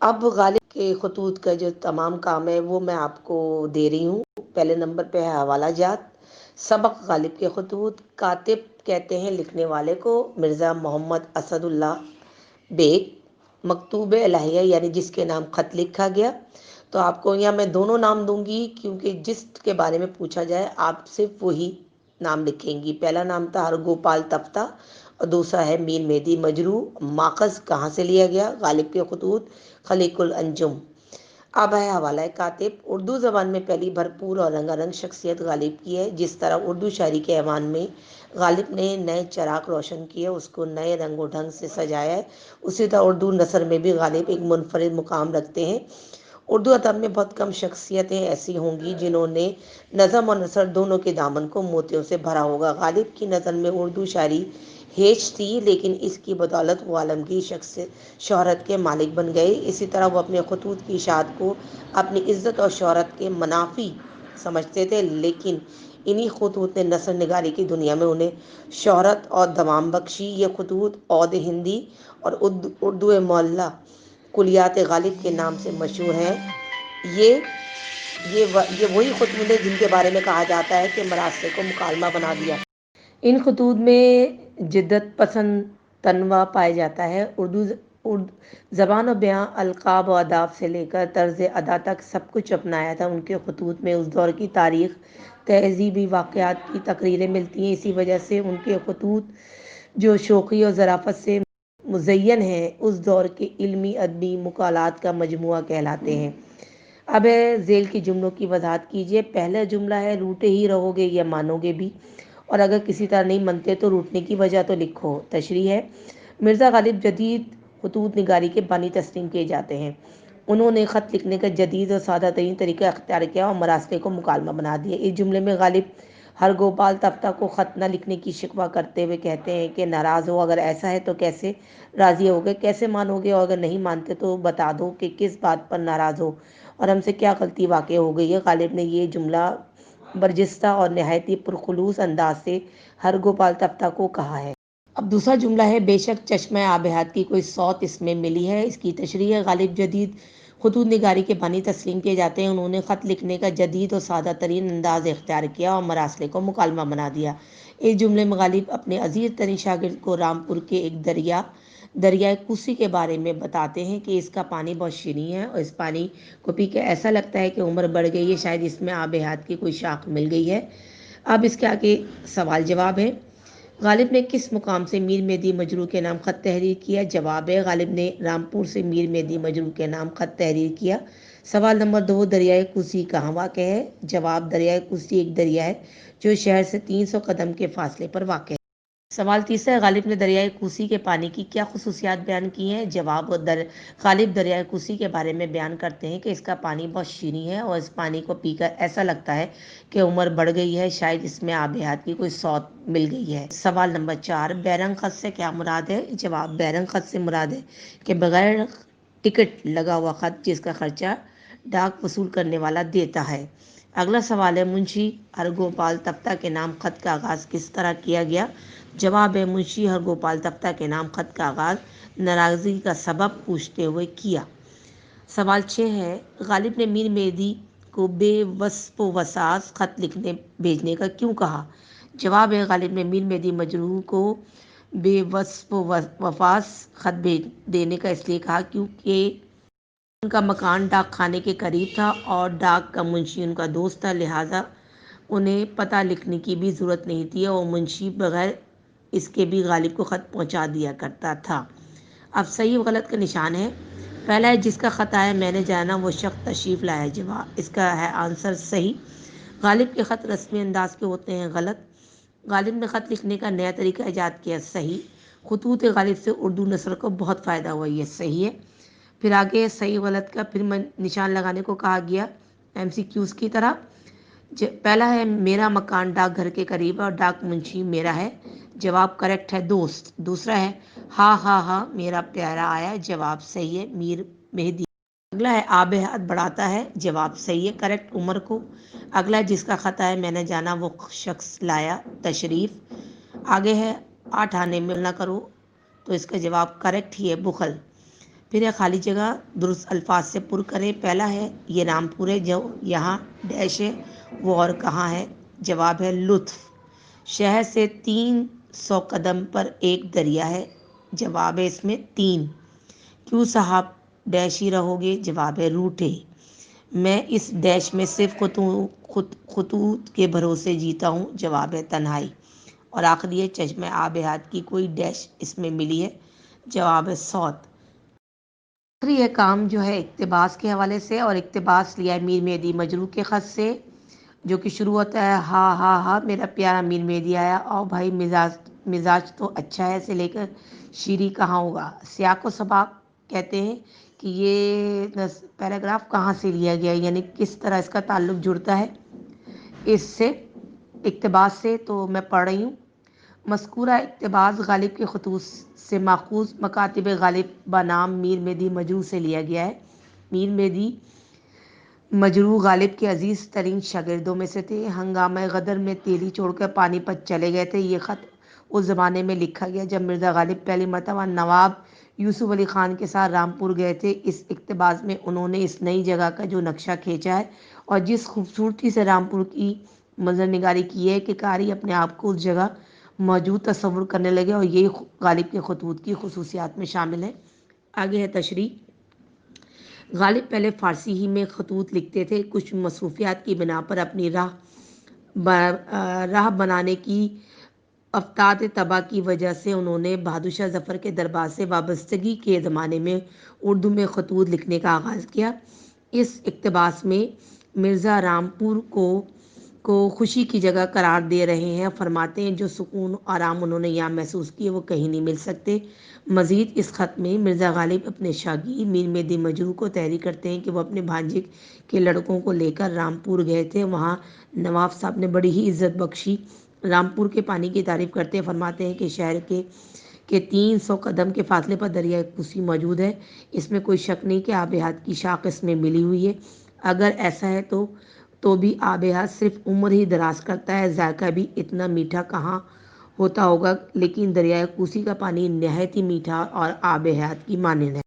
اب غالب کے خطوط کا جو تمام کام ہے وہ میں آپ کو دے رہی ہوں۔ پہلے نمبر پہ ہے حوالہ جات۔ سبق غالب کے خطوط۔ کاتب کہتے ہیں لکھنے والے کو مرزا محمد اسد اللہ بیگ۔ مکتوب الہیہ یعنی جس کے نام خط لکھا گیا۔ تو آپ کو یہاں میں دونوں نام دوں گی کیونکہ جس کے بارے میں پوچھا جائے آپ صرف وہی نام لکھیں گی۔ پہلا نام تھا ہرگوپال تفتہ اور دوسرا ہے میر مہدی مجروح۔ ماخذ کہاں سے لیا گیا؟ غالب کے خطوط، خلیق الانجم۔ اب ہے حوالہ کاتب۔ اردو زبان میں پہلی بھرپور اور رنگا رنگ شخصیت غالب کی ہے۔ جس طرح اردو شاعری کے ایوان میں غالب نے نئے چراغ روشن کیے، اس کو نئے رنگ و ڈھنگ سے سجایا ہے، اسی طرح اردو نثر میں بھی غالب ایک منفرد مقام رکھتے ہیں۔ اردو ادب میں بہت کم شخصیتیں ایسی ہوں گی جنہوں نے نظم اور نثر دونوں کے دامن کو موتیوں سے بھرا ہوگا۔ غالب کی نظر میں اردو شاعری ہیچ تھی، لیکن اس کی بدولت وہ عالمگیر شہرت کے مالک بن گئے۔ اسی طرح وہ اپنے خطوط کی اشاعت کو اپنی عزت اور شہرت کے منافی سمجھتے تھے، لیکن انہی خطوط نے نثر نگاری کی دنیا میں انہیں شہرت اور دوام بخشی۔ یہ خطوط عود ہندی اور اردو معلیٰ کلیات غالب کے نام سے مشہور ہیں۔ یہ وہی خطوط ہیں جن کے بارے میں کہا جاتا ہے کہ مراسے کو مکالمہ بنا دیا۔ ان خطوط میں جدت پسند تنوع پایا جاتا ہے۔ اردو زبان و بیاں، القاب و آداب سے لے کر طرز ادا تک سب کچھ اپنایا تھا۔ ان کے خطوط میں اس دور کی تاریخ، تہذیبی واقعات کی تقریریں ملتی ہیں۔ اسی وجہ سے ان کے خطوط جو شوخی اور ظرافت سے مزین ہیں، اس دور کے علمی ادبی مقالات کا مجموعہ کہلاتے ہیں۔ اب ذیل کی جملوں کی وضاحت کیجیے۔ پہلا جملہ ہے روٹے ہی رہو گے یا مانو گے بھی، اور اگر کسی طرح نہیں منتے تو روٹنے کی وجہ تو لکھو۔ تشریح ہے، مرزا غالب جدید خطوط نگاری کے بانی تسلیم کیے جاتے ہیں۔ انہوں نے خط لکھنے کا جدید اور سادہ ترین طریقہ اختیار کیا اور مراسلے کو مکالمہ بنا دیا۔ اس جملے میں غالب ہرگوپال تفتہ کو خط نہ لکھنے کی شکوہ کرتے ہوئے کہتے ہیں کہ ناراض ہو، اگر ایسا ہے تو کیسے راضی ہوگے، کیسے مانو گے، اور اگر نہیں مانتے تو بتا دو کہ کس بات پر ناراض ہو اور ہم سے کیا غلطی واقع ہو گئی ہے۔ غالب نے یہ جملہ برجستہ اور نہایت پرخلوص انداز سے ہرگوپال تفتہ کو کہا ہے۔ اب دوسرا جملہ ہے بے شک چشمہ آب حیات کی کوئی سوت اس میں ملی ہے۔ اس کی تشریح ہے، غالب جدید خطوط نگاری کے بانی تسلیم کیے جاتے ہیں۔ انہوں نے خط لکھنے کا جدید اور سادہ ترین انداز اختیار کیا اور مراسلے کو مکالمہ بنا دیا۔ اس جملے میں غالب اپنے عزیز ترین شاگرد کو رامپور کے ایک دریائے کوسی کے بارے میں بتاتے ہیں کہ اس کا پانی بہت شیریں ہے اور اس پانی کو پی کے ایسا لگتا ہے کہ عمر بڑھ گئی ہے، شاید اس میں آب حیات کی کوئی شاخ مل گئی ہے۔ اب اس کے آگے سوال جواب ہے۔ غالب نے کس مقام سے میر مہدی مجروح کے نام خط تحریر کیا؟ جواب ہے، غالب نے رامپور سے میر مہدی مجروح کے نام خط تحریر کیا۔ سوال نمبر 2، دریائے کوسی کہاں واقع ہے؟ جواب، دریائے کوسی ایک دریا ہے جو شہر سے 300 قدم کے فاصلے پر واقع ہے۔ سوال تیسرا، غالب نے دریائے کوسی کے پانی کی کیا خصوصیات بیان کی ہیں؟ جواب، غالب دریائے کوسی کے بارے میں بیان کرتے ہیں کہ اس کا پانی بہت شیریں ہے اور اس پانی کو پی کر ایسا لگتا ہے کہ عمر بڑھ گئی ہے، شاید اس میں آب حیات کی کوئی سوت مل گئی ہے۔ سوال نمبر 4، بیرنگ خط سے کیا مراد ہے؟ جواب، بیرنگ خط سے مراد ہے کہ بغیر ٹکٹ لگا ہوا خط جس کا خرچہ ڈاک وصول کرنے والا دیتا ہے۔ اگلا سوال ہے، منشی ہرگوپال تفتہ کے نام خط کا آغاز کس طرح کیا گیا؟ جواب ہے، منشی ہرگوپال تفتہ کے نام خط کا آغاز ناراضگی کا سبب پوچھتے ہوئے کیا۔ سوال 6 ہے، غالب نے میر مہدی کو بے وصف و وساص خط لکھنے بھیجنے کا کیوں کہا؟ جواب ہے، غالب نے میر مہدی مجروح کو بے وصف و وساص خط بھیج دینے کا اس لیے کہا کیونکہ ان کا مکان ڈاک خانے کے قریب تھا اور ڈاک کا منشی ان کا دوست تھا، لہٰذا انہیں پتہ لکھنے کی بھی ضرورت نہیں تھی اور منشی بغیر اس کے بھی غالب کو خط پہنچا دیا کرتا تھا۔ اب صحیح و غلط کا نشان ہے۔ پہلا ہے، جس کا خط آیا میں نے جانا وہ شخص تشریف لایا۔ جواب، اس کا ہے آنسر صحیح۔ غالب کے خط رسمی انداز کے ہوتے ہیں۔ غلط، غالب نے خط لکھنے کا نیا طریقہ ایجاد کیا۔ صحیح، خطوط غالب سے اردو نثر کو بہت فائدہ ہوا، یہ صحیح ہے۔ پھر آگے صحیح غلط کا پھر نشان لگانے کو کہا گیا MCQs کی طرح۔ پہلا ہے، میرا مکان ڈاک گھر کے قریب ہے اور ڈاک منشی میرا ہے۔ جواب کریکٹ ہے، دوست۔ دوسرا ہے، ہاں ہاں ہاں میرا پیارا آیا۔ جواب صحیح ہے، میر مہدی۔ اگلا ہے، آب حیات بڑھاتا ہے۔ جواب صحیح ہے، کریکٹ، عمر کو۔ اگلا ہے، جس کا خط آیا میں نے جانا وہ شخص لایا، تشریف۔ آگے ہے، 8 آنے میں نہ کرو، تو اس کا جواب کریکٹ ہی ہے، بخل۔ پھر یہ خالی جگہ درست الفاظ سے پر کریں۔ پہلا ہے یہ رامپور ہے، جو یہاں ڈیش ہے وہ اور کہاں ہے؟ جواب ہے لطف۔ شہر سے 300 قدم پر ایک دریا ہے، جواب ہے اس میں 3۔ کیوں صاحب ڈیش ہی رہو گے؟ جواب ہے روٹھے۔ میں اس ڈیش میں صرف خطوط کے بھروسے جیتا ہوں، جواب ہے تنہائی۔ اور آخری ہے چشمہ آب حیات کی کوئی ڈیش اس میں ملی ہے، جواب ہے سوت۔ آخری یہ کام جو ہے اقتباس کے حوالے سے، اور اقتباس لیا ہے میر مہدی مجروح کے خط سے، جو کہ شروع ہوتا ہے ہا ہا ہا میرا پیارا میر مہدی آیا، او بھائی مزاج تو اچھا ہے سے لے کر شیریں کہاں ہوگا۔ سیاق و سباق کہتے ہیں کہ یہ پیراگراف کہاں سے لیا گیا، یعنی کس طرح اس کا تعلق جڑتا ہے اس سے، اقتباس سے۔ تو میں پڑھ رہی ہوں۔ مذکورہ اقتباس غالب کے خطوط سے ماخوذ مکاتب غالب بنام میر مہدی مجروح سے لیا گیا ہے۔ میر مہدی مجروح غالب کے عزیز ترین شاگردوں میں سے تھے۔ ہنگامہ غدر میں تیلی چھوڑ کر پانی پت چلے گئے تھے۔ یہ خط اس زمانے میں لکھا گیا جب مرزا غالب پہلی مرتبہ نواب یوسف علی خان کے ساتھ رامپور گئے تھے۔ اس اقتباس میں انہوں نے اس نئی جگہ کا جو نقشہ کھینچا ہے اور جس خوبصورتی سے رامپور کی منظر نگاری کی ہے کہ قاری اپنے آپ کو اس جگہ موجود تصور کرنے لگے، اور یہی غالب کے خطوط کی خصوصیات میں شامل ہے۔ آگے ہے تشریح۔ غالب پہلے فارسی ہی میں خطوط لکھتے تھے۔ کچھ مصروفیات کی بنا پر اپنی راہ بنانے کی افتاد طبع کی وجہ سے انہوں نے بہادر شاہ ظفر کے دربار سے وابستگی کے زمانے میں اردو میں خطوط لکھنے کا آغاز کیا۔ اس اقتباس میں مرزا رامپور کو خوشی کی جگہ قرار دے رہے ہیں، فرماتے ہیں جو سکون و آرام انہوں نے یہاں محسوس کیے وہ کہیں نہیں مل سکتے۔ مزید اس خط میں مرزا غالب اپنے شاگرد میر مہدی مجروح کو تحریک کرتے ہیں کہ وہ اپنے بھانجے کے لڑکوں کو لے کر رامپور گئے تھے، وہاں نواب صاحب نے بڑی ہی عزت بخشی۔ رامپور کے پانی کی تعریف کرتے ہیں، فرماتے ہیں کہ شہر کے 300 قدم کے فاصلے پر دریائے کوسی موجود ہے۔ اس میں کوئی شک نہیں کہ آب حیات کی شاخ اس میں ملی ہوئی ہے۔ اگر ایسا ہے تو بھی آب حیات صرف عمر ہی دراز کرتا ہے، ذائقہ بھی اتنا میٹھا کہاں ہوتا ہوگا، لیکن دریائے کوسی کا پانی نہایت ہی میٹھا اور آب حیات کی مانند ہے۔